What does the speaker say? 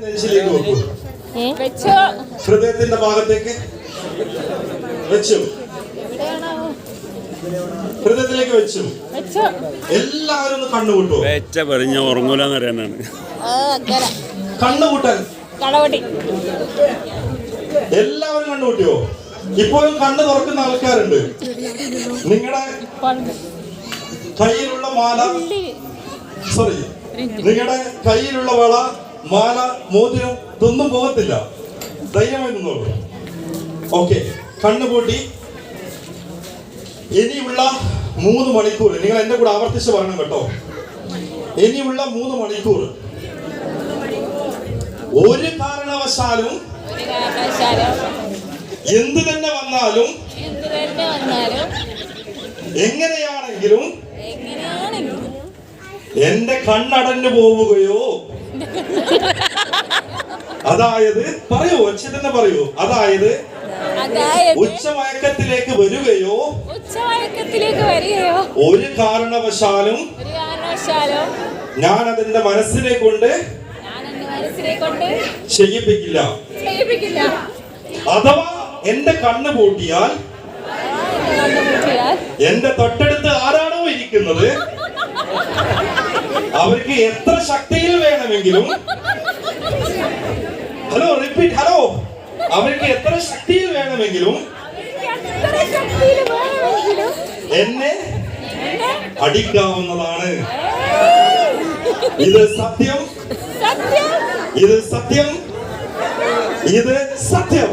നെഞ്ചിലേക്ക് വെക്കൂ. ഹൃദയത്തിന്റെ ഭാഗത്തേക്ക് വെച്ചു, ഹൃദയത്തിലേക്ക് വെച്ചു. എല്ലാവരും ഒന്ന് കണ്ണുകൂട്ടോ. പറഞ്ഞ ഉറങ്ങൂലെന്ന് അറിയാനാണ് കണ്ണുകൂട്ടൽ. എല്ലാവരും കണ്ണുകൂട്ടിയോ? ഇപ്പോഴും കണ്ണ് തുറക്കുന്ന ആൾക്കാരുണ്ട്. നിങ്ങളുടെ കയ്യിലുള്ള മാല, സോറി, നിങ്ങളുടെ കയ്യിലുള്ള വള, മാല, മോതിരം ഇതൊന്നും പോകത്തില്ല. ധൈര്യമായി നിന്നോളൂ. ഓക്കെ, കണ്ണുകൂട്ടി. ഇനിയുള്ള 3 മണിക്കൂർ നിങ്ങൾ എന്റെ കൂടെ ആവർത്തിച്ച് പറയണം കേട്ടോ. ഇനിയുള്ള 3 മണിക്കൂർ ഒരു കാരണവശാലും എന്ത് തന്നെ വന്നാലും എങ്ങനെയാണെങ്കിലും എന്റെ കണ്ണടഞ്ഞു പോവുകയോ, അതായത് പറയൂ, തന്നെ പറയൂ, അതായത് ഉച്ചമയക്കത്തിലേക്ക് വരികയോ ഒരു കാരണവശാലും ഞാൻ അതിന്റെ മനസ്സിനെ കൊണ്ട് ചെയ്യിപ്പിക്കില്ല. അഥവാ എന്റെ കണ്ണ് പൂട്ടിയാൽ എന്റെ തൊട്ടടുത്ത് ആരാണോ ഇരിക്കുന്നത് അവർക്ക് എത്ര ശക്തിയിൽ വേണമെങ്കിലും, ഹലോ റിപ്പീറ്റ്, ഹലോ, അവർക്ക് എത്ര ശക്തിയിൽ വേണമെങ്കിലും എന്നെ അടിക്കാവുന്നതാണ്. ഇത് സത്യം, ഇത് സത്യം, ഇത് സത്യം.